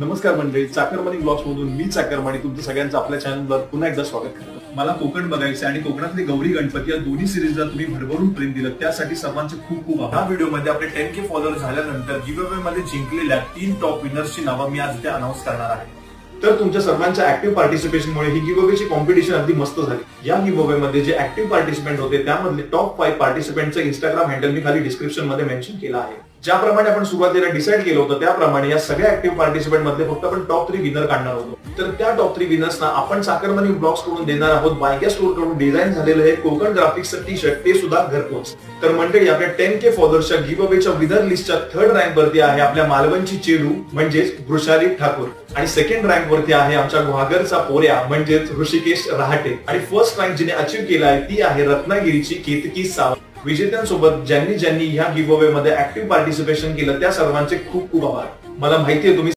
नमस्कार मंडळी, चाकरमानी ब्लॉग्स मधून मी चाकरमानी तुमचं सगळ्यांचं आपल्या चॅनलवर पुन्हा एकदा स्वागत करतो। मला कोकण बघायचं आणि कोकणातले गौरी गणपती या दोन्ही सिरीजला तुम्ही भरभरून प्रेम दिलं त्यासाठी सर्वांचे खूप खूप आभार। या व्हिडिओमध्ये आपले 10K फॉलोअर झाल्यानंतर गिव्हअवे मध्ये जिंकलेल्या 3 टॉप विनर्सची नावं मी आज इथे अनाउन्स करणार आहे। तर तुमच्या सर्वांच्या ऍक्टिव्ह पार्टिसिपेशनमुळे ही गिव्हअवेची कॉम्पिटिशन अगदी मस्त झाली। या गिव्हअवे मध्ये जे ऍक्टिव्ह पार्टिसिपेंट होते त्यामधले टॉप 5 पार्टिसिपेंटचं इंस्टाग्राम हँडल मी खाली डिस्क्रिप्शन मध्ये मेन्शन केलं आहे। ज्याप्रमाणे आपण सुरुवातीला डिसाइड केलं होतं त्याप्रमाणे या सगळ्या ऍक्टिव्ह पार्टिसिपेंट मध्ये फक्त आपण टॉप 3 विनर काढणार होतो। तर त्या टॉप 3 विनर्सना आपण चाकरमानी ब्लॉग्स कडून देणार आहोत बायका स्टोर कडून डिझाइन झालेलं हे कोकण ग्राफिक्सचं टी-शर्ट, ते सुद्धा घरपोच। तर मंडळी, आपल्या 10K फॉलोअर्सच्या गिव्हअवेच्या विनर लिस्टच्या 3rd रँक वरती आहे आपल्या मालवणची चेडू म्हणजेच वृषाली ठाकूर आणि 2nd रँक वरती आहे आमच्या गुहागरचा पोऱ्या म्हणजेच ऋषिकेश रहाटे आणि 1st रँक जिने अचीव केला आहे ती आहे रत्नागिरीची केतकी सावंत। विजेत्यांसोबत ज्यांनी ह्या गिव्हअवे मध्ये ऍक्टिव्ह पार्टिसिपेशन केलं त्या सर्वांचे खूप खूप आभार। मला माहिती आहे तुम्ही